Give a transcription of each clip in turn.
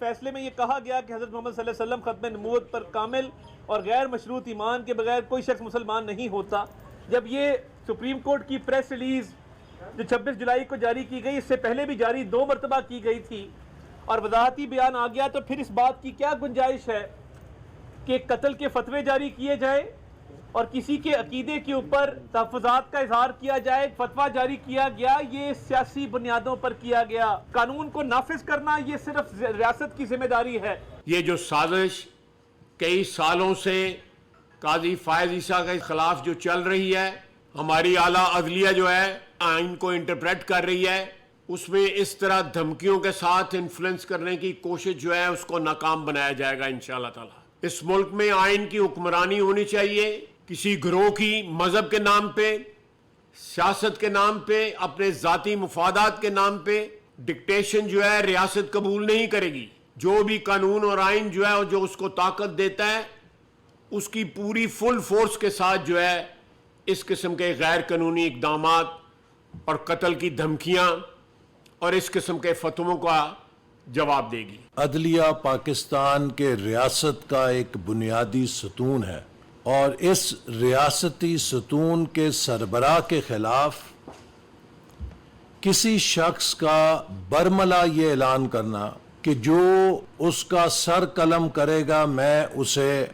فیصلے میں یہ کہا گیا کہ حضرت محمد صلی اللہ علیہ وسلم ختم نبوت پر کامل اور غیر مشروط ایمان کے بغیر کوئی شخص مسلمان نہیں ہوتا. جب یہ سپریم کورٹ کی پریس ریلیز جو 26 جولائی کو جاری کی گئی، اس سے پہلے بھی جاری 2 مرتبہ کی گئی تھی اور وضاحتی بیان آ گیا، تو پھر اس بات کی کیا گنجائش ہے کہ قتل کے فتوے جاری کیے جائے اور کسی کے عقیدے کے اوپر تحفظات کا اظہار کیا جائے؟ فتویٰ جاری کیا گیا، یہ سیاسی بنیادوں پر کیا گیا. قانون کو نافذ کرنا یہ صرف ریاست کی ذمہ داری ہے. یہ جو سازش کئی سالوں سے قاضی فائز عیسیٰ کے خلاف جو چل رہی ہے، ہماری اعلیٰ عدلیہ جو ہے آئین کو انٹرپریٹ کر رہی ہے، اس میں اس طرح دھمکیوں کے ساتھ انفلوئنس کرنے کی کوشش جو ہے اس کو ناکام بنایا جائے گا انشاءاللہ تعالی. اس ملک میں آئین کی حکمرانی ہونی چاہیے. کسی گروہ کی مذہب کے نام پہ، سیاست کے نام پہ، اپنے ذاتی مفادات کے نام پہ ڈکٹیشن جو ہے ریاست قبول نہیں کرے گی. جو بھی قانون اور آئین جو ہے اور جو اس کو طاقت دیتا ہے، اس کی پوری فل فورس کے ساتھ جو ہے اس قسم کے غیر قانونی اقدامات اور قتل کی دھمکیاں اور اس قسم کے فتووں کا جواب دے گی. عدلیہ پاکستان کے ریاست کا ایک بنیادی ستون ہے اور اس ریاستی ستون کے سربراہ کے خلاف کسی شخص کا برملا یہ اعلان کرنا کہ جو اس کا سر قلم کرے گا میں اسے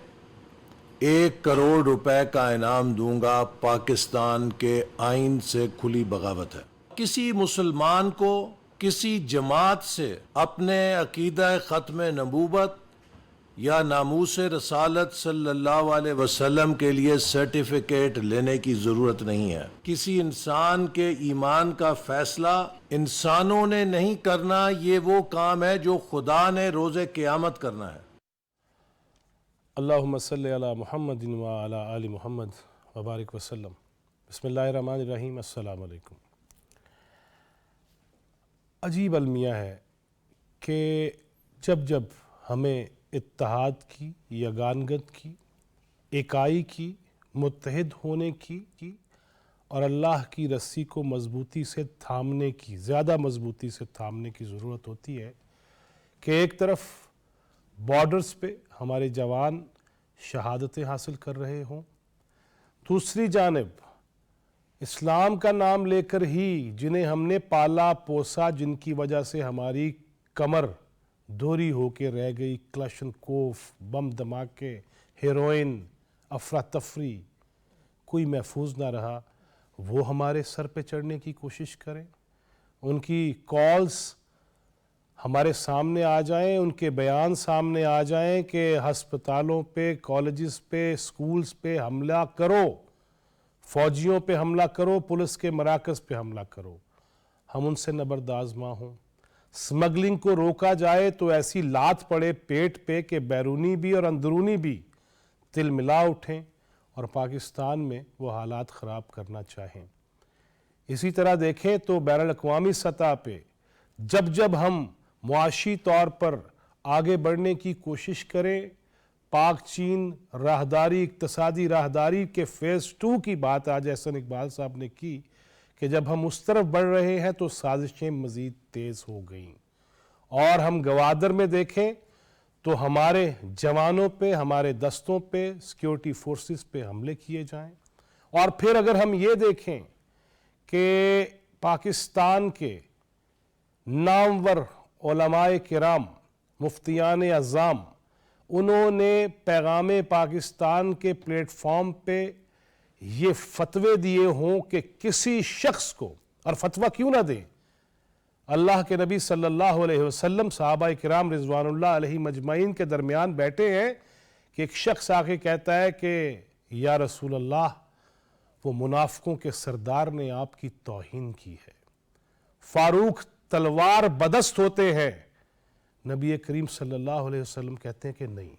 1 کروڑ روپے کا انعام دوں گا، پاکستان کے آئین سے کھلی بغاوت ہے. کسی مسلمان کو کسی جماعت سے اپنے عقیدہ ختم نبوت یا ناموس رسالت صلی اللہ علیہ وسلم کے لیے سرٹیفکیٹ لینے کی ضرورت نہیں ہے. کسی انسان کے ایمان کا فیصلہ انسانوں نے نہیں کرنا، یہ وہ کام ہے جو خدا نے روز قیامت کرنا ہے. اللہم صلی علی محمد وعلی آل محمد وبارک وسلم. بسم اللہ الرحمن الرحیم. السلام علیکم. عجیب المیہ ہے کہ جب ہمیں اتحاد کی، یگانگت کی، اکائی کی، متحد ہونے کی اور اللہ کی رسی کو مضبوطی سے تھامنے کی، زیادہ مضبوطی سے تھامنے کی ضرورت ہوتی ہے کہ ایک طرف بارڈرز پہ ہمارے جوان شہادتیں حاصل کر رہے ہوں، دوسری جانب اسلام کا نام لے کر ہی جنہیں ہم نے پالا پوسا، جن کی وجہ سے ہماری کمر دوری ہو کے رہ گئی، کلشن کوف، بم دھماکے، ہیروئن، افراتفری، کوئی محفوظ نہ رہا، وہ ہمارے سر پہ چڑھنے کی کوشش کریں. ان کی کالز ہمارے سامنے آ جائیں، ان کے بیان سامنے آ جائیں کہ ہسپتالوں پہ، کالجز پہ، سکولز پہ حملہ کرو، فوجیوں پہ حملہ کرو، پولیس کے مراکز پہ حملہ کرو، ہم ان سے نبردآزما ہوں. سمگلنگ کو روکا جائے تو ایسی لات پڑے پیٹ پہ کہ بیرونی بھی اور اندرونی بھی تل ملا اٹھیں اور پاکستان میں وہ حالات خراب کرنا چاہیں. اسی طرح دیکھیں تو بین الاقوامی سطح پہ جب ہم معاشی طور پر آگے بڑھنے کی کوشش کریں، پاک چین راہداری، اقتصادی راہداری کے فیز 2 کی بات آج احسن اقبال صاحب نے کی کہ جب ہم اس طرف بڑھ رہے ہیں تو سازشیں مزید تیز ہو گئیں. اور ہم گوادر میں دیکھیں تو ہمارے جوانوں پہ، ہمارے دستوں پہ، سیکیورٹی فورسز پہ حملے کیے جائیں. اور پھر اگر ہم یہ دیکھیں کہ پاکستان کے نامور علماء کرام، مفتیان اعظام، انہوں نے پیغام پاکستان کے پلیٹ فارم پہ یہ فتوے دیے ہوں کہ کسی شخص کو، اور فتویٰ کیوں نہ دیں، اللہ کے نبی صلی اللہ علیہ وسلم، صحابہ کرام رضوان اللہ علیہ مجمعین کے درمیان بیٹھے ہیں کہ ایک شخص آ کے کہتا ہے کہ یا رسول اللہ، وہ منافقوں کے سردار نے آپ کی توہین کی ہے، فاروق تلوار بدست ہوتے ہیں. نبی کریم صلی اللہ علیہ وسلم کہتے ہیں کہ نہیں،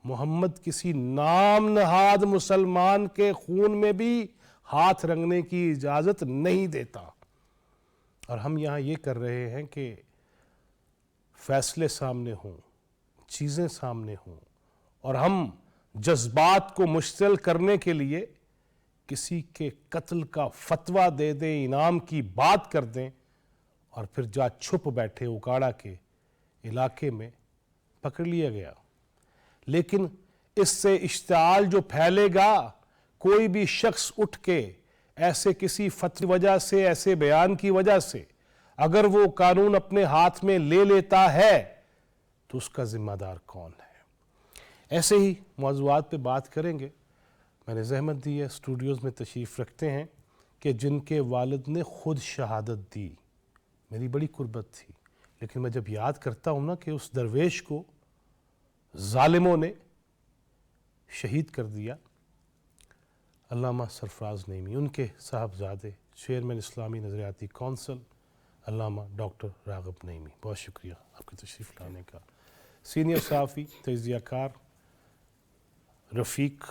محمد کسی نام نہاد مسلمان کے خون میں بھی ہاتھ رنگنے کی اجازت نہیں دیتا. اور ہم یہاں یہ کر رہے ہیں کہ فیصلے سامنے ہوں، چیزیں سامنے ہوں، اور ہم جذبات کو مشتعل کرنے کے لیے کسی کے قتل کا فتویٰ دے دیں، انعام کی بات کر دیں، اور پھر جا چھپ بیٹھے اکاڑا کے علاقے میں پکڑ لیا گیا، لیکن اس سے اشتعال جو پھیلے گا، کوئی بھی شخص اٹھ کے ایسے کسی فتوی وجہ سے، ایسے بیان کی وجہ سے اگر وہ قانون اپنے ہاتھ میں لے لیتا ہے تو اس کا ذمہ دار کون ہے؟ ایسے ہی موضوعات پہ بات کریں گے۔ میں نے زحمت دی ہے، اسٹوڈیوز میں تشریف رکھتے ہیں کہ جن کے والد نے خود شہادت دی، میری بڑی قربت تھی، لیکن میں جب یاد کرتا ہوں نا کہ اس درویش کو ظالموں نے شہید کر دیا، علامہ سرفراز نعیمی، ان کے صاحبزادے چیئرمین اسلامی نظریاتی کونسل علامہ ڈاکٹر راغب نعیمی، بہت شکریہ آپ کی تشریف لانے کا۔ سینئر صحافی، تجزیہ کار، رفیق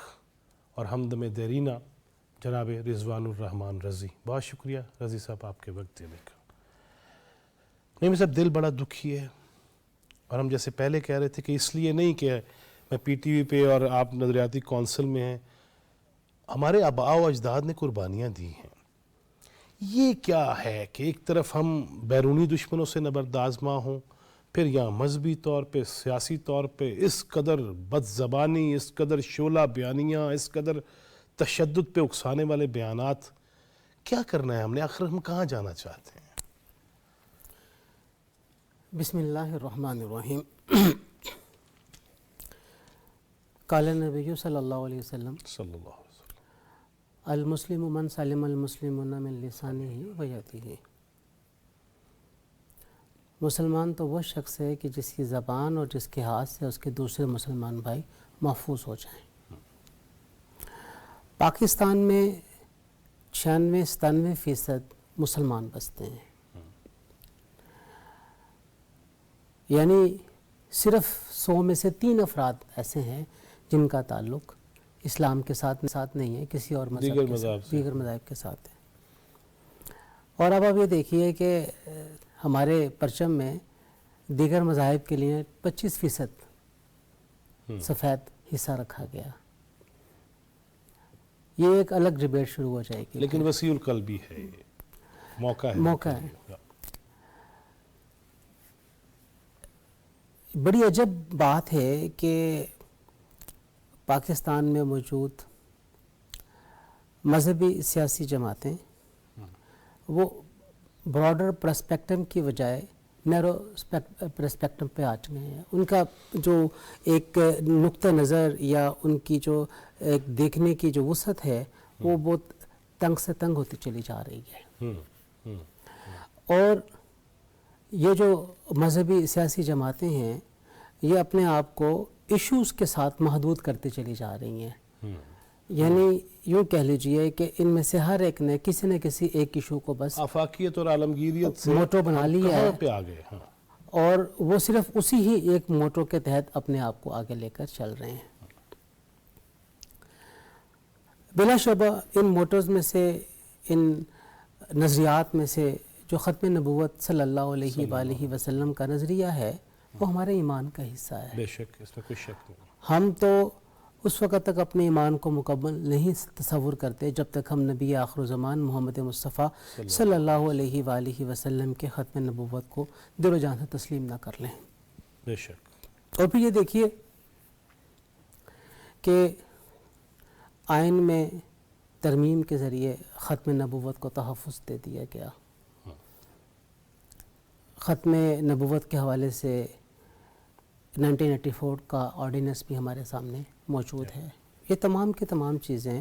اور ہمدم دیرینہ جناب رضوان الرحمن رضی، بہت شکریہ رضی صاحب آپ کے وقت دینے کا۔ نعیمی صاحب، دل بڑا دکھی ہے، اور ہم جیسے پہلے کہہ رہے تھے کہ اس لیے نہیں کہ میں پی ٹی وی پہ اور آپ نظریاتی کونسل میں ہیں، ہمارے آباء و اجداد نے قربانیاں دی ہیں۔ یہ کیا ہے کہ ایک طرف ہم بیرونی دشمنوں سے نبردآزما ہوں، پھر یہاں مذہبی طور پہ، سیاسی طور پہ اس قدر بد زبانی، اس قدر شعلہ بیانیاں، اس قدر تشدد پہ اکسانے والے بیانات، کیا کرنا ہے ہم نے؟ آخر ہم کہاں جانا چاہتے ہیں؟ بسم اللہ الرحمن الرحیم۔ قال نبی صلی اللہ علیہ وسلم صلی اللہ علیہ وسلم، المسلم من سلم المسلمون من لسانہ و یدہ۔ مسلمان تو وہ شخص ہے کہ جس کی زبان اور جس کے ہاتھ سے اس کے دوسرے مسلمان بھائی محفوظ ہو جائیں۔ پاکستان میں 96-97% مسلمان بستے ہیں، یعنی صرف 100 میں سے 3 افراد ایسے ہیں جن کا تعلق اسلام کے ساتھ نہیں ہے، کسی اور مذہب کے ساتھ، دیگر مذاہب کے ساتھ ہے۔ اور اب آپ یہ دیکھیے کہ ہمارے پرچم میں دیگر مذاہب کے لیے 25% سفید حصہ رکھا گیا۔ یہ ایک الگ ڈیبیٹ شروع ہو جائے گی، لیکن وسیع القلبی ہے، یہ موقع ہے۔ بڑی عجب بات ہے کہ پاکستان میں موجود مذہبی سیاسی جماعتیں وہ براڈر پرسپیکٹم کی بجائے نیرو پرسپیکٹم پہ آ چکے ہیں۔ ان کا جو ایک نقطہ نظر یا ان کی جو ایک دیکھنے کی جو وسعت ہے وہ بہت تنگ سے تنگ ہوتی چلی جا رہی ہے۔ اور یہ جو مذہبی سیاسی جماعتیں ہیں یہ اپنے آپ کو ایشوز کے ساتھ محدود کرتے چلی جا رہی ہیں، یعنی یوں کہہ لیجئے کہ ان میں سے ہر ایک نے کسی نہ کسی ایک ایشو کو بس آفاقیت اور عالمگیریت سے موٹو بنا لیا ہے پہ آگے، اور وہ صرف اسی ہی ایک موٹو کے تحت اپنے آپ کو آگے لے کر چل رہے ہیں۔ بلا شبہ ان موٹوز میں سے، ان نظریات میں سے جو ختم نبوت صلی اللہ علیہ وآلہ وسلم کا نظریہ ہے وہ ہمارے ایمان کا حصہ ہے۔ بے شک، اس میں کوئی شک نہیں۔ ہم تو اس وقت تک اپنے ایمان کو مکمل نہیں تصور کرتے جب تک ہم نبی آخر الزمان محمد مصطفیٰ صلی اللہ علیہ وآلہ وسلم کے ختم نبوت کو دل و جان سے تسلیم نہ کر لیں۔ بے شک۔ اور پھر یہ دیکھیے کہ آئین میں ترمیم کے ذریعے ختم نبوت کو تحفظ دے دیا گیا۔ ختم نبوت کے حوالے سے 1984 کا آرڈیننس بھی ہمارے سامنے موجود ہے۔ یہ تمام کی تمام چیزیں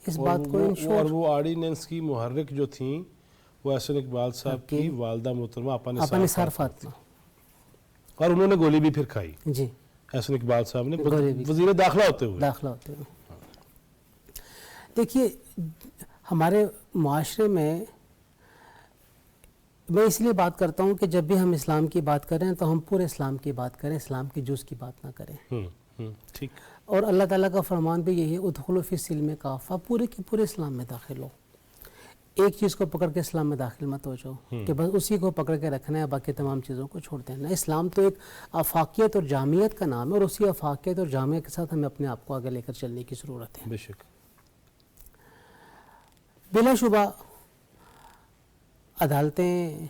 اس بات کو اور وہ آرڈیننس کی محرک جو تھیں وہ احسن اقبال صاحب کی والدہ محترمہ آپا نثار فاطمہ، اور انہوں نے گولی بھی پھر کھائی، جی، احسن اقبال صاحب نے وزیر داخلہ ہوتے ہوئے۔ دیکھیے ہمارے معاشرے میں میں اس لیے بات کرتا ہوں کہ جب بھی ہم اسلام کی بات کریں تو ہم پورے اسلام کی بات کریں، اسلام کی جز کی بات نہ کریں۔ ٹھیک۔ اور اللہ تعالیٰ کا فرمان بھی یہی ہے، ادخلوا فی السلم کافہ، پورے کے پورے اسلام میں داخل ہو۔ ایک چیز کو پکڑ کے اسلام میں داخل مت ہو جاؤ کہ بس اسی کو پکڑ کے رکھنا ہے، باقی تمام چیزوں کو چھوڑ دینا۔ اسلام تو ایک آفاقیت اور جامعیت کا نام ہے، اور اسی آفاقیت اور جامعیت کے ساتھ ہمیں اپنے آپ کو آگے لے کر چلنے کی ضرورت ہے۔ بے شک۔ بلا شبہ عدالتیں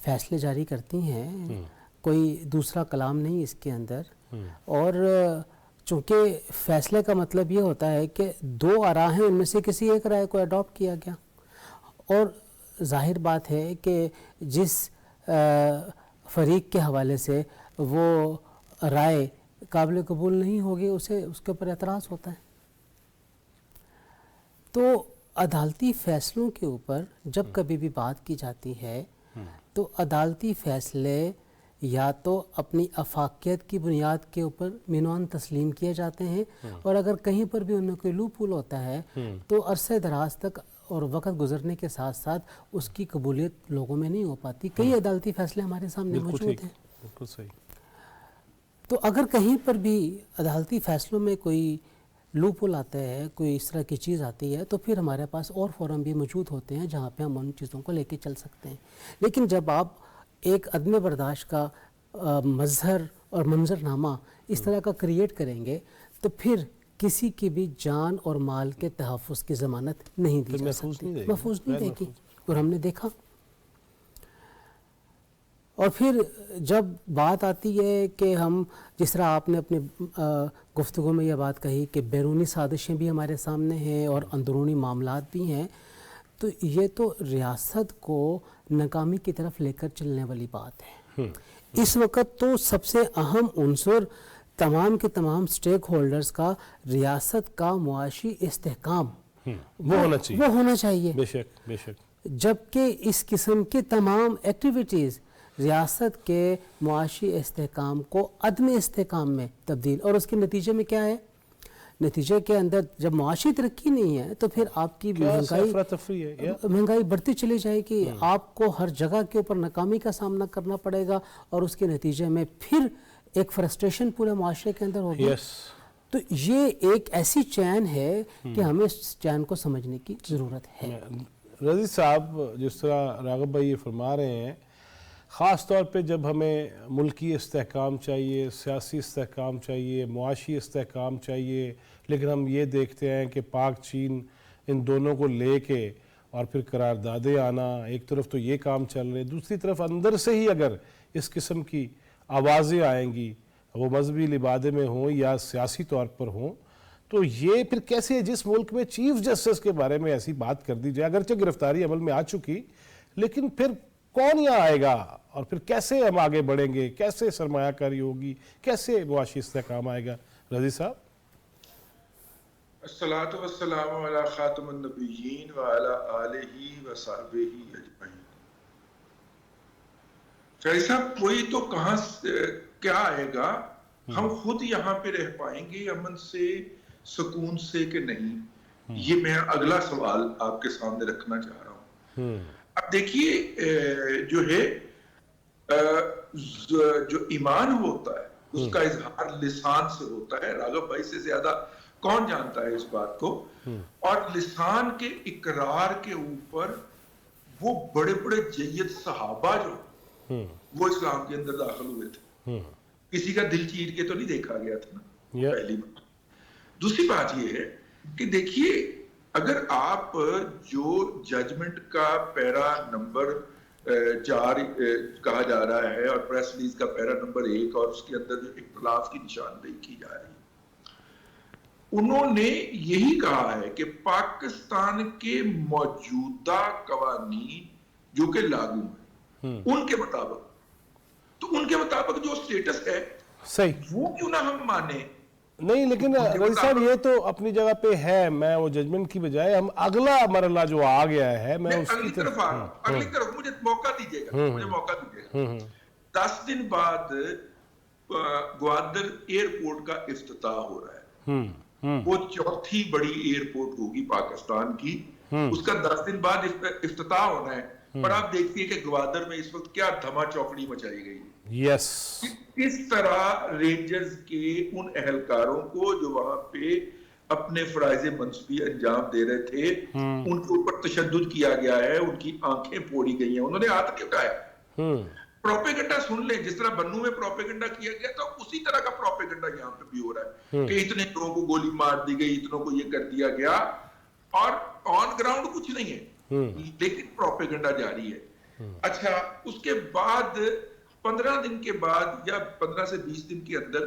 فیصلے جاری کرتی ہیں، کوئی دوسرا کلام نہیں اس کے اندر، اور چونکہ فیصلے کا مطلب یہ ہوتا ہے کہ دو آراء ہیں، ان میں سے کسی ایک رائے کو اڈاپٹ کیا گیا، اور ظاہر بات ہے کہ جس فریق کے حوالے سے وہ رائے قابل قبول نہیں ہوگی اسے اس کے اوپر اعتراض ہوتا ہے۔ تو عدالتی فیصلوں کے اوپر جب کبھی بھی بات کی جاتی ہے تو عدالتی فیصلے یا تو اپنی افاقیت کی بنیاد کے اوپر مینوان تسلیم کیے جاتے ہیں، اور اگر کہیں پر بھی ان میں کوئی لوپ ہول ہوتا ہے تو عرصہ دراز تک اور وقت گزرنے کے ساتھ ساتھ اس کی قبولیت لوگوں میں نہیں ہو پاتی۔ کئی عدالتی فیصلے ہمارے سامنے موجود ہیں۔ بالکل صحیح۔ تو اگر کہیں پر بھی عدالتی فیصلوں میں کوئی لوپ ہول آتا ہے، کوئی اس طرح کی چیز آتی ہے، تو پھر ہمارے پاس اور فورم بھی موجود ہوتے ہیں جہاں پہ ہم ان چیزوں کو لے کے چل سکتے ہیں۔ لیکن جب آپ ایک عدم برداشت کا مظہر اور منظرنامہ اس طرح کا کریٹ کریں گے تو پھر کسی کی بھی جان اور مال کے تحفظ کی ضمانت نہیں دی جا سکتی، محفوظ نہیں دے گی، اور ہم نے دیکھا۔ اور پھر جب بات آتی ہے کہ ہم، جس طرح آپ نے اپنے گفتگو میں یہ بات کہی کہ بیرونی سازشیں بھی ہمارے سامنے ہیں اور اندرونی معاملات بھی ہیں، تو یہ تو ریاست کو ناکامی کی طرف لے کر چلنے والی بات ہے۔ اس وقت تو سب سے اہم عنصر تمام کے تمام سٹیک ہولڈرز کا ریاست کا معاشی استحکام وہ ہونا چاہیے، بے شک بے شک، جبکہ اس قسم کی تمام ایکٹیویٹیز ریاست کے معاشی استحکام کو عدم استحکام میں تبدیل، اور اس کے نتیجے میں کیا ہے؟ نتیجے کے اندر جب معاشی ترقی نہیں ہے تو پھر آپ کی مہنگائی بڑھتی چلی جائے گی، آپ کو ہر جگہ کے اوپر ناکامی کا سامنا کرنا پڑے گا، اور اس کے نتیجے میں پھر ایک فرسٹریشن پورے معاشرے کے اندر ہوگی۔ تو یہ ایک ایسی چین ہے کہ ہمیں اس چین کو سمجھنے کی ضرورت ہے۔ رضی صاحب، جس طرح راغب بھائی یہ فرما رہے ہیں، خاص طور پہ جب ہمیں ملکی استحکام چاہیے، سیاسی استحکام چاہیے، معاشی استحکام چاہیے، لیکن ہم یہ دیکھتے ہیں کہ پاک چین ان دونوں کو لے کے اور پھر قراردادیں آنا، ایک طرف تو یہ کام چل رہے، دوسری طرف اندر سے ہی اگر اس قسم کی آوازیں آئیں گی، وہ مذہبی لبادے میں ہوں یا سیاسی طور پر ہوں، تو یہ پھر کیسے، جس ملک میں چیف جسٹس کے بارے میں ایسی بات کر دی جائے، اگرچہ گرفتاری عمل میں آ چکی، لیکن پھر کون یہاں آئے گا، اور پھر کیسے ہم آگے بڑھیں گے، کیسے سرمایہ کاری ہوگی، کیسے معاشی استحکام آئے گا؟ رضی صاحب۔ الصلاۃ والسلام علی خاتم النبیین وعلی آلہ وصحبہ اجمعین۔ فیض صاحب، کوئی تو کہاں کیا آئے گا، ہم خود یہاں پہ رہ پائیں گے امن سے، سکون سے کہ نہیں؟ یہ میں اگلا سوال آپ کے سامنے رکھنا چاہ رہا ہوں۔ اب دیکھیے، جو ہے جو ایمان ہوتا ہے اس کا اظہار لسان سے ہوتا ہے، راغب بھائی سے زیادہ کون جانتا ہے اس بات کو، اور لسان کے اقرار کے اوپر وہ بڑے بڑے جید صحابہ جو وہ اسلام کے اندر داخل ہوئے تھے، کسی کا دل چیر کے تو نہیں دیکھا گیا تھا نا، پہلی بات۔ دوسری بات یہ ہے کہ دیکھیے، اگر آپ جو ججمنٹ کا پیرا نمبر 4 کہا جا رہا ہے اور پریس ریلیز کا پیرا نمبر 1 اور اس کے اندر جو اختلاف کی نشاندہی کی جا رہی ہے، انہوں نے یہی کہا ہے کہ پاکستان کے موجودہ قوانین جو کہ لاگو ہیں ان کے مطابق، تو ان کے مطابق جو سٹیٹس ہے صحیح، وہ کیوں نہ ہم مانیں؟ نہیں، لیکن رضی صاحب یہ تو اپنی جگہ پہ ہے، میں وہ ججمنٹ کی بجائے ہم اگلا مرحلہ جو آ گیا ہے، میں اس کی طرف آ رہا ہوں، اگلی طرف مجھے موقع دیجیے گا۔ 10 دن بعد گوادر ایئرپورٹ کا افتتاح ہو رہا ہے، وہ چوتھی بڑی ایئرپورٹ ہوگی پاکستان کی، اس کا 10 دن بعد افتتاح ہونا ہے، پر آپ دیکھیے کہ گوادر میں اس وقت کیا دھما چوکڑی مچائی گئی ہے۔ یس، کس طرح رینجرز کے ان اہلکاروں کو جو وہاں پہ اپنے فرائض منصبی انجام دے رہے تھے، ان کے اوپر تشدد کیا گیا ہے، ان کی آنکھیں پھوڑی گئی ہیں، انہوں نے ہاتھ کیوں اٹھایا؟ پروپیگنڈا سن لیں، جس طرح بنو میں پروپیگنڈا کیا گیا تھا اسی طرح کا پروپیگنڈا یہاں پہ بھی ہو رہا ہے کہ اتنے لوگوں کو گولی مار دی گئی، اتنوں کو یہ کر دیا گیا، اور آن گراؤنڈ کچھ نہیں ہے، لیکن پروپیگنڈا جاری ہے۔ اچھا، اس کے بعد 15 دن کے بعد یا 15 سے 20 دن کے اندر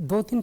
2-3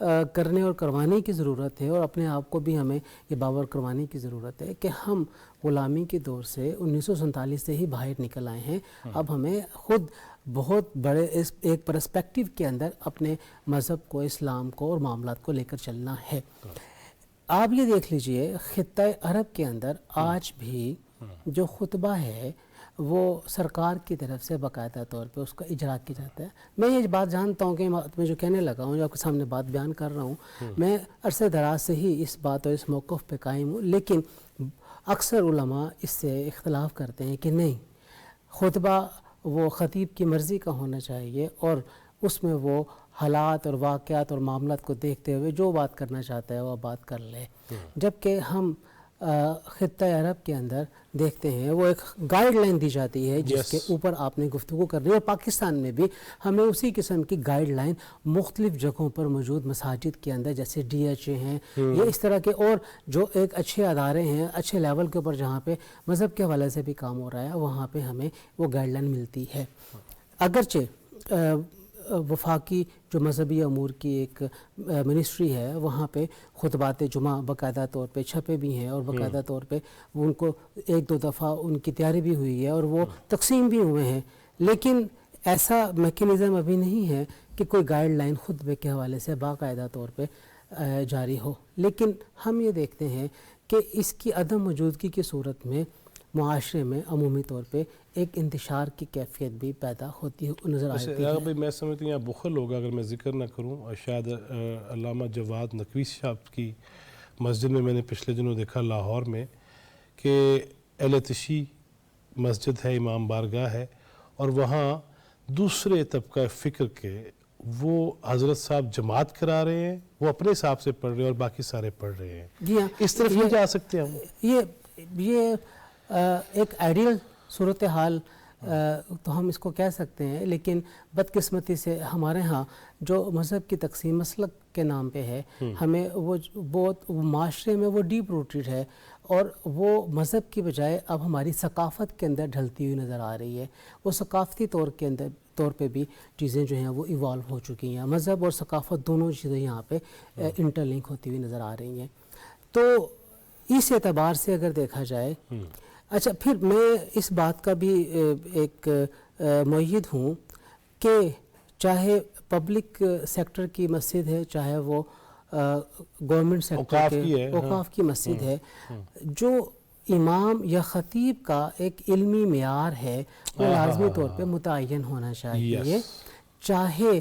کرنے اور کروانے کی ضرورت ہے، اور اپنے آپ کو بھی ہمیں یہ باور کروانے کی ضرورت ہے کہ ہم غلامی کے دور سے 1947 سے ہی باہر نکل آئے ہیں. اب ہمیں خود بہت بڑے ایک پرسپیکٹو کے اندر اپنے مذہب کو، اسلام کو اور معاملات کو لے کر چلنا ہے. آپ یہ دیکھ لیجئے خطہ عرب کے اندر آج بھی جو خطبہ ہے وہ سرکار کی طرف سے باقاعدہ طور پہ اس کا اجرا کیا جاتا ہے. میں یہ بات جانتا ہوں کہ میں جو کہنے لگا ہوں، جو آپ کے سامنے بات بیان کر رہا ہوں، میں عرصہ دراز سے ہی اس بات اور اس موقف پہ قائم ہوں، لیکن اکثر علماء اس سے اختلاف کرتے ہیں کہ نہیں، خطبہ وہ خطیب کی مرضی کا ہونا چاہیے اور اس میں وہ حالات اور واقعات اور معاملات کو دیکھتے ہوئے جو بات کرنا چاہتا ہے وہ بات کر لے. جبکہ ہم خطہ عرب کے اندر دیکھتے ہیں وہ ایک گائیڈ لائن دی جاتی ہے جس کے اوپر آپ نے گفتگو کرنی ہے، اور پاکستان میں بھی ہمیں اسی قسم کی گائیڈ لائن مختلف جگہوں پر موجود مساجد کے اندر، جیسے DHA ہیں، یہ اس طرح کے اور جو ایک اچھے ادارے ہیں اچھے لیول کے اوپر جہاں پہ مذہب کے حوالے سے بھی کام ہو رہا ہے، وہاں پہ ہمیں وہ گائیڈ لائن ملتی ہے. اگرچہ وفاقی جو مذہبی امور کی ایک منسٹری ہے، وہاں پہ خطبات جمعہ باقاعدہ طور پہ چھپے بھی ہیں، اور باقاعدہ طور پہ ان کو ایک دو دفعہ ان کی تیاری بھی ہوئی ہے اور وہ تقسیم بھی ہوئے ہیں، لیکن ایسا میکینزم ابھی نہیں ہے کہ کوئی گائیڈ لائن خطبے کے حوالے سے باقاعدہ طور پہ جاری ہو. لیکن ہم یہ دیکھتے ہیں کہ اس کی عدم موجودگی کی صورت میں معاشرے میں عمومی طور پہ ایک انتشار کی کیفیت بھی پیدا ہوتی نظر آتی ہے. میں سمجھتا ہوں یہاں بخل ہوگا اگر میں ذکر نہ کروں، شاید علامہ جواد نقوی صاحب کی مسجد میں نے پچھلے دنوں دیکھا لاہور میں کہ اہل تشیع مسجد ہے، امام بارگاہ ہے، اور وہاں دوسرے طبقہ فکر کے وہ حضرت صاحب جماعت کرا رہے ہیں، وہ اپنے حساب سے پڑھ رہے ہیں اور باقی سارے پڑھ رہے ہیں. جی ہاں، اس طرف نہیں جا سکتے ہم. یہ ایک آئیڈیل صورتحال تو ہم اس کو کہہ سکتے ہیں، لیکن بدقسمتی سے ہمارے ہاں جو مذہب کی تقسیم مسلک کے نام پہ ہے، ہمیں وہ بہت معاشرے میں وہ ڈیپ روٹیڈ ہے، اور وہ مذہب کی بجائے اب ہماری ثقافت کے اندر ڈھلتی ہوئی نظر آ رہی ہے. وہ ثقافتی طور پہ بھی چیزیں جو ہیں وہ ایوالو ہو چکی ہیں. مذہب اور ثقافت دونوں چیزیں یہاں پہ انٹر لنک ہوتی ہوئی نظر آ رہی ہیں. تو اس اعتبار سے اگر دیکھا جائے، اچھا پھر میں اس بات کا بھی ایک مؤید ہوں کہ چاہے پبلک سیکٹر کی مسجد ہے، چاہے وہ گورنمنٹ سیکٹر کے اوقاف کی مسجد ہے، جو امام یا خطیب کا ایک علمی معیار ہے وہ لازمی طور پہ متعین ہونا چاہیے. چاہے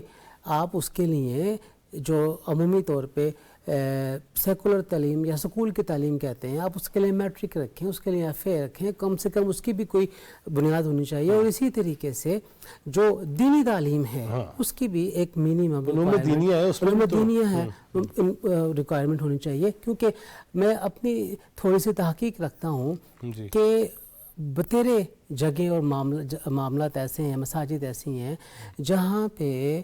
آپ اس کے لیے جو عمومی طور پہ سیکولر تعلیم یا سکول کی تعلیم کہتے ہیں، آپ اس کے لیے میٹرک رکھیں، اس کے لیے FA رکھیں، کم سے کم اس کی بھی کوئی بنیاد ہونی چاہیے. اور اسی طریقے سے جو دینی تعلیم ہے اس کی بھی ایک منیمم دینیا ہے ریکوائرمنٹ ہونی چاہیے. کیونکہ میں اپنی تھوڑی سی تحقیق رکھتا ہوں کہ بتیرے جگہ اور معاملات ایسے ہیں، مساجد ایسی ہیں جہاں پہ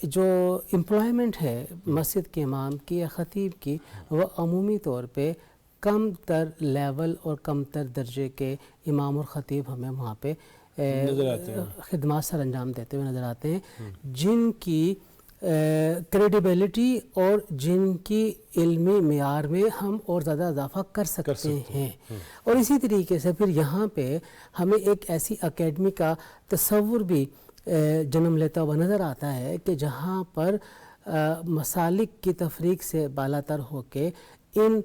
جو امپلائمنٹ ہے مسجد کے امام کی یا خطیب کی، وہ عمومی طور پہ کم تر لیول اور کم تر درجے کے امام اور خطیب ہمیں وہاں پہ خدمات سر انجام دیتے ہوئے نظر آتے ہیں، جن کی کریڈیبلٹی اور جن کی علمی معیار میں ہم اور زیادہ اضافہ کر سکتے ہیں. اور اسی طریقے سے پھر یہاں پہ ہمیں ایک ایسی اکیڈمی کا تصور بھی جنم لیتا ہوا نظر آتا ہے کہ جہاں پر مسالک کی تفریق سے بالاتر ہو کے ان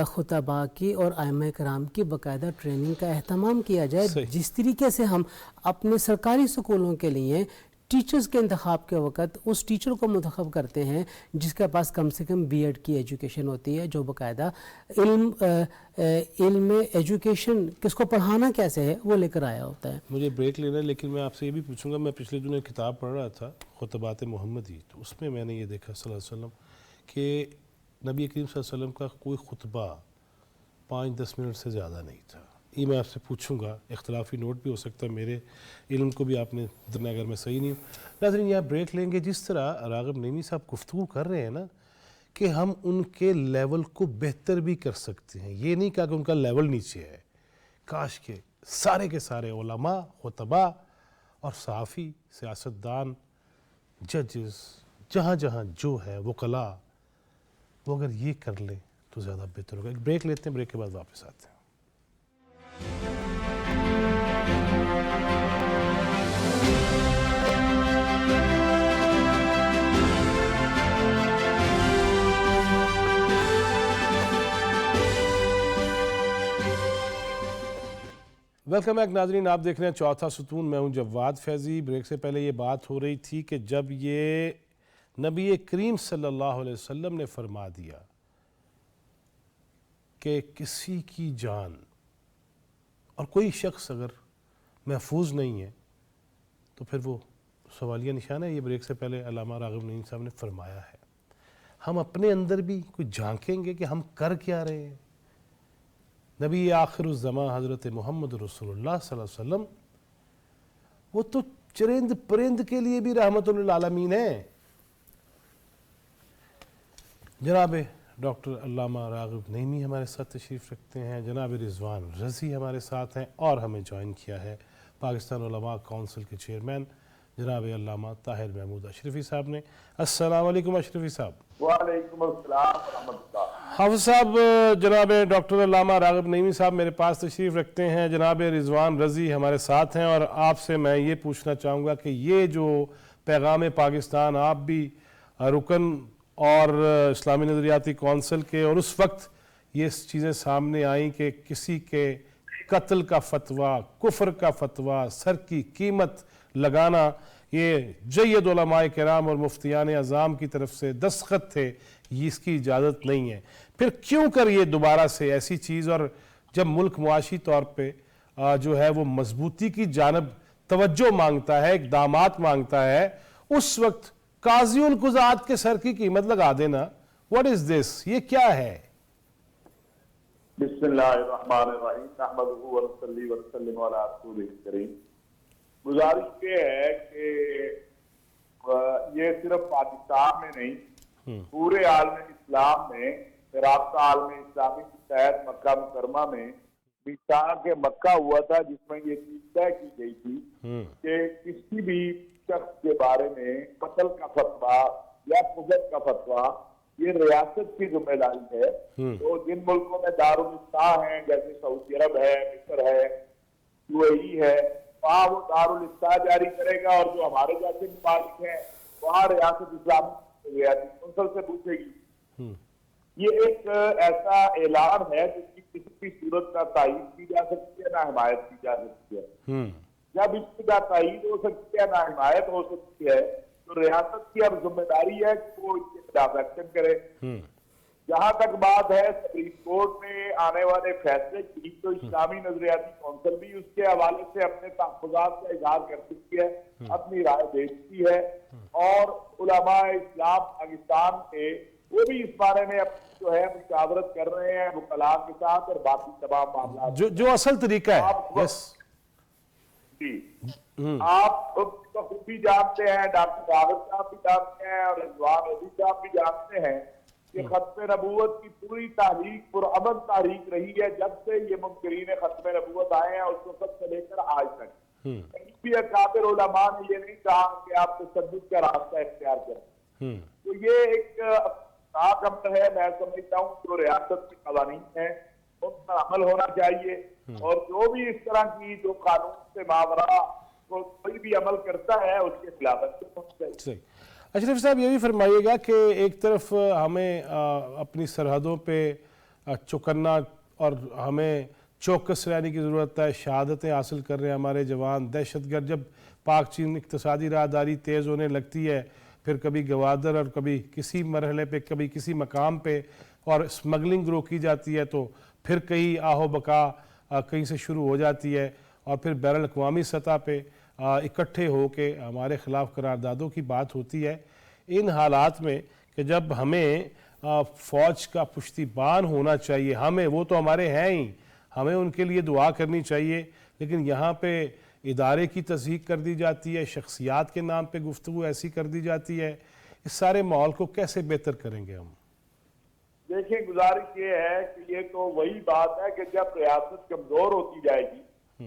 خطباء کی اور ائمہ کرام کی باقاعدہ ٹریننگ کا اہتمام کیا جائے. جس طریقے سے ہم اپنے سرکاری سکولوں کے لیے ٹیچرز کے انتخاب کے وقت اس ٹیچر کو منتخب کرتے ہیں جس کے پاس کم سے کم B.Ed کی ایجوکیشن ہوتی ہے، جو باقاعدہ علم ایجوکیشن کس کو پڑھانا کیسے ہے وہ لے کر آیا ہوتا ہے. مجھے بریک لینا ہے، لیکن میں آپ سے یہ بھی پوچھوں گا، میں پچھلے دنوں ایک کتاب پڑھ رہا تھا خطبات محمدی، تو اس میں نے یہ دیکھا صلی اللہ علیہ وسلم کہ نبی کریم صلی اللہ علیہ وسلم کا کوئی خطبہ 5-10 منٹ سے زیادہ نہیں تھا. یہ میں آپ سے پوچھوں گا، اختلافی نوٹ بھی ہو سکتا ہے، میرے علم کو بھی آپ نے درنا اگر میں صحیح نہیں ہوں. ناظرین یہاں بریک لیں گے. جس طرح راغب نعیمی صاحب گفتگو کر رہے ہیں نا کہ ہم ان کے لیول کو بہتر بھی کر سکتے ہیں، یہ نہیں کہا کہ ان کا لیول نیچے ہے. کاش کہ سارے کے سارے علماء، خطباء اور صحافی، سیاستدان، ججز، جہاں جہاں جو ہے وکلا وہ اگر یہ کر لیں تو زیادہ بہتر ہوگا. ایک بریک لیتے ہیں, بریک کے بعد واپس آتے ہیں. ویلکم بیک ناظرین, آپ دیکھ رہے ہیں چوتھا ستون, میں ہوں جواد فیضی. بریک سے پہلے یہ بات ہو رہی تھی کہ جب یہ نبی کریم صلی اللہ علیہ وسلم نے فرما دیا کہ کسی کی جان اور کوئی شخص اگر محفوظ نہیں ہے تو پھر وہ سوالیہ نشان ہے. یہ بریک سے پہلے علامہ راغب نعیم صاحب نے فرمایا ہے. ہم اپنے اندر بھی کوئی جھانکیں گے کہ ہم کر کیا رہے ہیں. نبی آخر الزمان حضرت محمد رسول اللہ صلی اللہ علیہ وسلم وہ تو چرند پرند کے لیے بھی رحمت للعالمین ہیں. جناب ڈاکٹر علامہ راغب نعیمی ہمارے ساتھ تشریف رکھتے ہیں, جناب رضوان رضی ہمارے ساتھ ہیں, اور ہمیں جوائن کیا ہے پاکستان علماء کونسل کے چیئرمین جناب علامہ طاہر محمود اشرفی صاحب نے. السلام علیکم اشرفی صاحب. وعلیکم السلام ورحمۃ اللہ. حافظ صاحب, جناب ڈاکٹر علامہ راغب نعیمی صاحب میرے پاس تشریف رکھتے ہیں, جناب رضوان رضی ہمارے ساتھ ہیں, اور آپ سے میں یہ پوچھنا چاہوں گا کہ یہ جو پیغام پاکستان, آپ بھی رکن اور اسلامی نظریاتی کونسل کے, اور اس وقت یہ چیزیں سامنے آئیں کہ کسی کے قتل کا فتویٰ, کفر کا فتویٰ, سر کی قیمت لگانا, یہ جید علماء کرام اور مفتیان اعظام کی طرف سے دستخط تھے, اس کی اجازت نہیں ہے. پھر کیوں کر یہ دوبارہ سے ایسی چیز, اور جب ملک معاشی طور پہ جو ہے وہ مضبوطی کی جانب توجہ مانگتا ہے, اقدامات مانگتا ہے, اس وقت قاضی القضات کے سر کی قیمت لگا دینا, واٹ از دس, یہ کیا ہے؟ بسم اللہ الرحمن الرحیم. نحمدہ ونصلی ونسلم علی رسولہ الکریم. گزارش یہ ہے کہ یہ صرف پاکستان میں نہیں, پورے عالم اسلام میں, رابطہ عالم اسلامی کے تحت مکہ مکرمہ میں میثاق مکہ ہوا تھا, جس میں یہ چیز طے کی گئی تھی کہ کسی بھی شخص کے بارے میں قتل کا فتویٰ یا قذف کا فتویٰ یہ ریاست کی ذمہ داری ہے. تو جن ملکوں میں دارالفتہ ہیں, جیسے سعودی عرب ہے, مصر ہے, UAE ہے, وہاں وہ دارالفتہ جاری کرے گا, اور جو ہمارے جیسے ممالک ہیں وہاں ریاست اسلامی ریاستی کونسل سے پوچھے گی. یہ ایک ایسا اعلان ہے جس کی کسی بھی صورت کا تائید کی جا سکتی ہے, نہ حمایت کی جا سکتی ہے. جب اس کی نہ تائید ہو سکتی ہے نہ حمایت ہو سکتی ہے, تو ریاست کی اب ذمہ داری ہے کہ وہ اس کے خلاف ایکشن کرے. جہاں تک بات ہے سپریم کورٹ میں آنے والے فیصلے کی, تو اسلامی نظریاتی کونسل بھی اس کے حوالے سے اپنے تحفظات کا اظہار کر سکتی ہے, اپنی رائے دے سکتی ہے, اور علماء اسلام پاکستان کے وہ بھی اس بارے میں جو ہے مشاورت کر رہے ہیں وکلاء کے ساتھ, اور باقی تمام معاملات جو اصل طریقہ ہے. جی, آپ خود بھی جانتے ہیں, ڈاکٹر راغب صاحب بھی جانتے ہیں, اور رضوان رضی صاحب بھی جانتے ہیں کہ ختم نبوت کی پوری تحریک پرامن تحریک رہی ہے جب سے یہ منکرین ختم نبوت آئے ہیں, اس وقت سے لے کر آج تک. کہیں بھی اکابر علماء نے یہ نہیں کہا کہ آپ تشدد کا راستہ اختیار کریں. تو یہ ایک ناک عمل ہے, میں سمجھتا ہوں جو ریاست کے قوانین ہیں ان پر عمل ہونا چاہیے, اور جو بھی اس طرح کی جو قانون سے ماورا کوئی بھی عمل کرتا ہے اس کے خلاف ہونا چاہیے. اشرف صاحب, یہ بھی فرمائیے گا کہ ایک طرف ہمیں اپنی سرحدوں پہ چوکنا اور ہمیں چوکس رہنے کی ضرورت ہے, شہادتیں حاصل کر رہے ہیں ہمارے جوان. دہشت گرد جب پاک چین اقتصادی راہداری تیز ہونے لگتی ہے, پھر کبھی گوادر اور کبھی کسی مرحلے پہ, کبھی کسی مقام پہ, اور اسمگلنگ روکی جاتی ہے, تو پھر کہیں آہو بقا کہیں سے شروع ہو جاتی ہے, اور پھر بین الاقوامی سطح پہ اکٹھے ہو کے ہمارے خلاف قراردادوں کی بات ہوتی ہے. ان حالات میں کہ جب ہمیں فوج کا پشتیبان ہونا چاہیے, ہمیں وہ تو ہمارے ہیں ہی, ہمیں ان کے لیے دعا کرنی چاہیے, لیکن یہاں پہ ادارے کی تصدیق کر دی جاتی ہے, شخصیات کے نام پہ گفتگو ایسی کر دی جاتی ہے. اس سارے ماحول کو کیسے بہتر کریں گے ہم؟ دیکھیں, گزارش یہ ہے کہ یہ تو وہی بات ہے کہ جب ریاست کمزور ہوتی جائے گی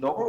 9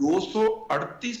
238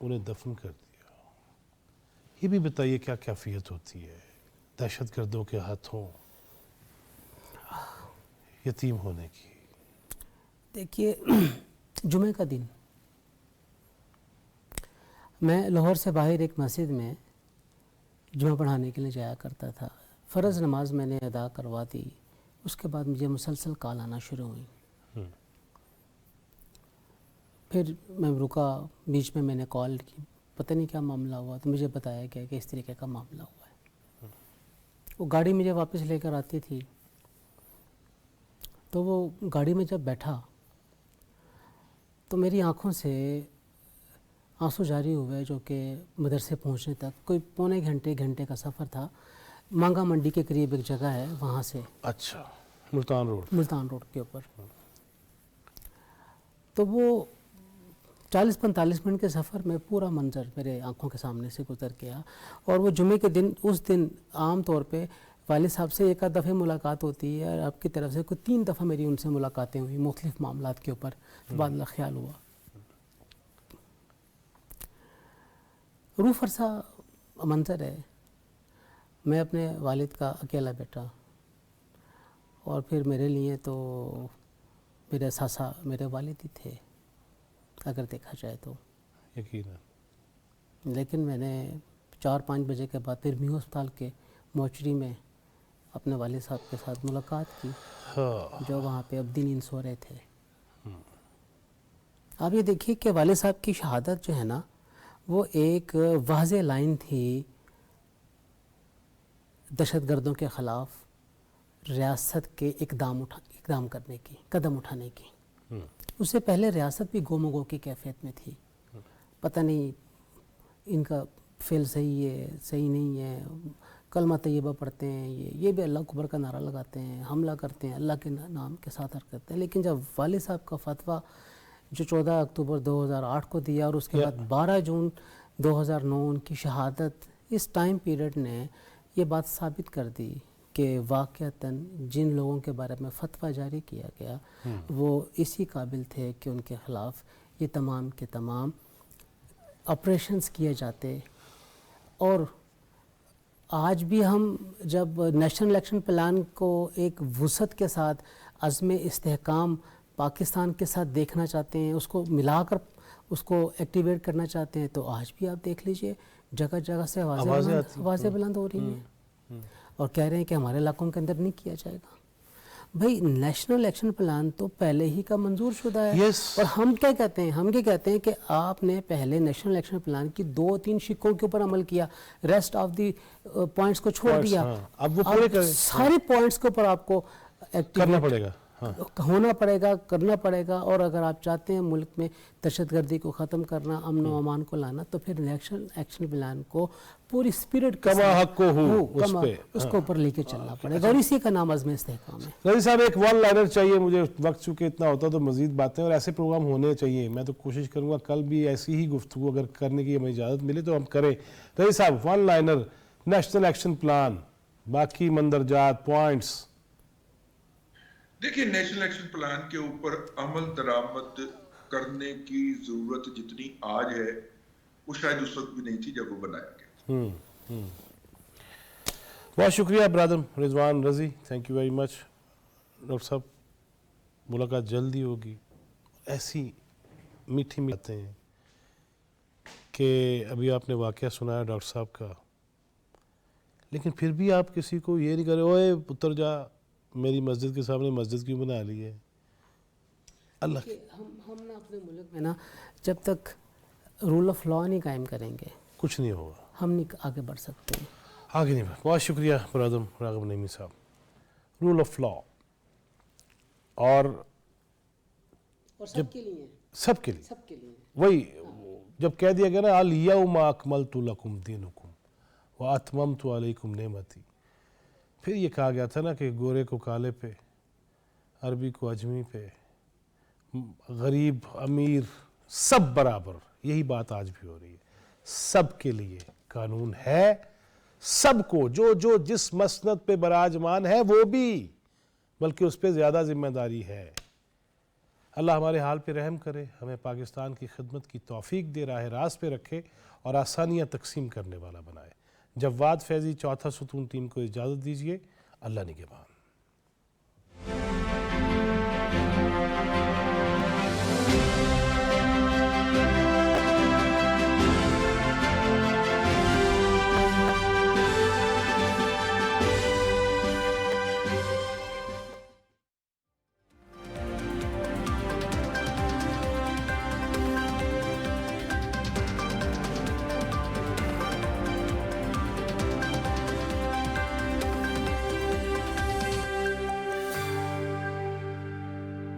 انہیں دفن کر دیا. یہ بھی بتائیے کیا کیفیت ہوتی ہے دہشت گردوں کے ہاتھوں یتیم ہونے کی. دیکھیے جمعہ کا دن میں لاہور سے باہر ایک مسجد میں جمعہ پڑھانے کے لیے جایا کرتا تھا. فرض نماز میں نے ادا کروا دی. اس کے بعد مجھے مسلسل کال آنا شروع ہوئی. پھر میں رکا, بیچ میں نے کال کی, پتہ نہیں کیا معاملہ ہوا, تو مجھے بتایا گیا کہ اس طریقے کا معاملہ ہوا ہے. وہ گاڑی مجھے واپس لے کر آتی تھی, تو وہ گاڑی میں جب بیٹھا تو میری آنکھوں سے آنسو جاری ہوئے, جو کہ مدرسے پہنچنے تک کوئی پونے گھنٹے کا سفر تھا. مانگا منڈی کے قریب ایک جگہ ہے, وہاں سے. اچھا, ملتان روڈ کے اوپر. تو وہ 40-45 منٹ کے سفر میں پورا منظر میرے آنکھوں کے سامنے سے گزر گیا. اور وہ جمعے کے دن, اس دن عام طور پہ والد صاحب سے ایک آدھ دفعہ ملاقات ہوتی ہے, اور آپ کی طرف سے کوئی 3 دفعہ میری ان سے ملاقاتیں ہوئی مختلف معاملات کے اوپر. تبادلہ خیال ہوا. روح فرسا منظر ہے. میں اپنے والد کا اکیلا بیٹا, اور پھر میرے لیے تو میرے ساسا میرے والد ہی تھے اگر دیکھا جائے تو. یقیناً. لیکن میں نے 4-5 بجے کے بعد پھر میو ہسپتال کے موچری میں اپنے والد صاحب کے ساتھ ملاقات کی, جو وہاں پہ ابدی نیند سو رہے تھے. آپ یہ دیکھیے کہ والد صاحب کی شہادت جو ہے نا, وہ ایک واضح لائن تھی دہشت گردوں کے خلاف ریاست کے اقدام کرنے کی, قدم اٹھانے کی. اس سے پہلے ریاست بھی گومگو کی کیفیت میں تھی. پتہ نہیں ان کا فعل صحیح ہے صحیح نہیں ہے, کلمہ طیبہ پڑھتے ہیں, یہ بھی اللہ اکبر کا نعرہ لگاتے ہیں, حملہ کرتے ہیں, اللہ کے نام کے ساتھ حرکت کرتے ہیں. لیکن جب والد صاحب کا فتویٰ جو 14 اکتوبر 2008 کو دیا, اور اس کے بعد 12 جون 2009 ان کی شہادت, اس ٹائم پیریڈ نے یہ بات ثابت کر دی کہ واقعتاً جن لوگوں کے بارے میں فتویٰ جاری کیا گیا وہ اسی قابل تھے کہ ان کے خلاف یہ تمام کے تمام آپریشنز کیے جاتے. اور آج بھی ہم جب نیشنل الیکشن پلان کو ایک وسعت کے ساتھ عزم استحکام پاکستان کے ساتھ دیکھنا چاہتے ہیں, اس کو ملا کر اس کو ایکٹیویٹ کرنا چاہتے ہیں, تو آج بھی آپ دیکھ لیجئے جگہ جگہ سے آوازیں بلند ہو رہی ہیں, اور کہہ رہے ہیں کہ ہمارے علاقوں کے اندر نہیں کیا جائے گا. بھائی نیشنل الیکشن پلان تو پہلے ہی کا منظور شدہ ہے. اور ہم کیا کہتے ہیں کہ آپ نے پہلے نیشنل الیکشن پلان کی 2-3 شقوں کے اوپر عمل کیا, ریسٹ آف دی پوائنٹس کو چھوڑ دیا. اب وہ پورے سارے پوائنٹس کے اوپر آپ کو کرنا پڑے گا, ہونا پڑے گا, کرنا پڑے گا. اور اگر آپ چاہتے ہیں ملک میں دہشت گردی کو ختم کرنا, امن و امان کو لانا, تو پھر نیشنل ایکشن پلان کو پوری اسپرٹ کے ساتھ اس کو اوپر لے کے چلنا پڑے گا, اور اسی کا نام عزم استحکام ہے. رضی صاحب ایک ون لائنر چاہیے مجھے, وقت چونکہ اتنا ہوتا تو مزید باتیں, اور ایسے پروگرام ہونے چاہیے. میں تو کوشش کروں گا کل بھی ایسی ہی گفتگو اگر کرنے کی ہمیں اجازت ملے تو ہم کریں. رضی صاحب one liner, national action plan, باقی مندرجات, پوائنٹس. دیکھیے نیشنل ایکشن پلان کے اوپر عمل درآمد کرنے کی ضرورت جتنی آج ہے وہ شاید اس وقت بھی نہیں تھی جب وہ بنایا گیا. بہت شکریہ برادر رضوان رضی, thank you very much. Doctor صاحب ملاقات جلدی ہوگی. ایسی میٹھی باتیں ہیں کہ ابھی آپ نے واقعہ سنایا ڈاکٹر صاحب کا, لیکن پھر بھی آپ کسی کو یہ نہیں کرے اوے پتر جا میری مسجد کے سامنے مسجد کیوں بنا لی ہے. اللہ ہم نا اپنے ملک میں نا جب تک رول آف لا نہیں قائم کریں گے کچھ نہیں ہوگا, ہم نہیں آگے بڑھ سکتے. آگے نہیں بڑھ. بہت شکریہ برادر راغب نعیمی صاحب. رول آف لا اور سب کے لیے, سب کے لیے وہی جب کہہ دیا گیا نا الیوم اکملت لکم دینکم واتممت علیکم نعمتی, پھر یہ کہا گیا تھا نا کہ گورے کو کالے پہ, عربی کو اجمی پہ, غریب امیر سب برابر. یہی بات آج بھی ہو رہی ہے. سب کے لیے قانون ہے, سب کو جو جس مسند پہ براجمان ہے وہ بھی, بلکہ اس پہ زیادہ ذمہ داری ہے. اللہ ہمارے حال پہ رحم کرے، ہمیں پاکستان کی خدمت کی توفیق دے، راہ راست پہ رکھے اور آسانیاں تقسیم کرنے والا بنائے۔ جواد فیضی چوتھا ستون ٹیم کو اجازت دیجیے، اللہ نگہبان۔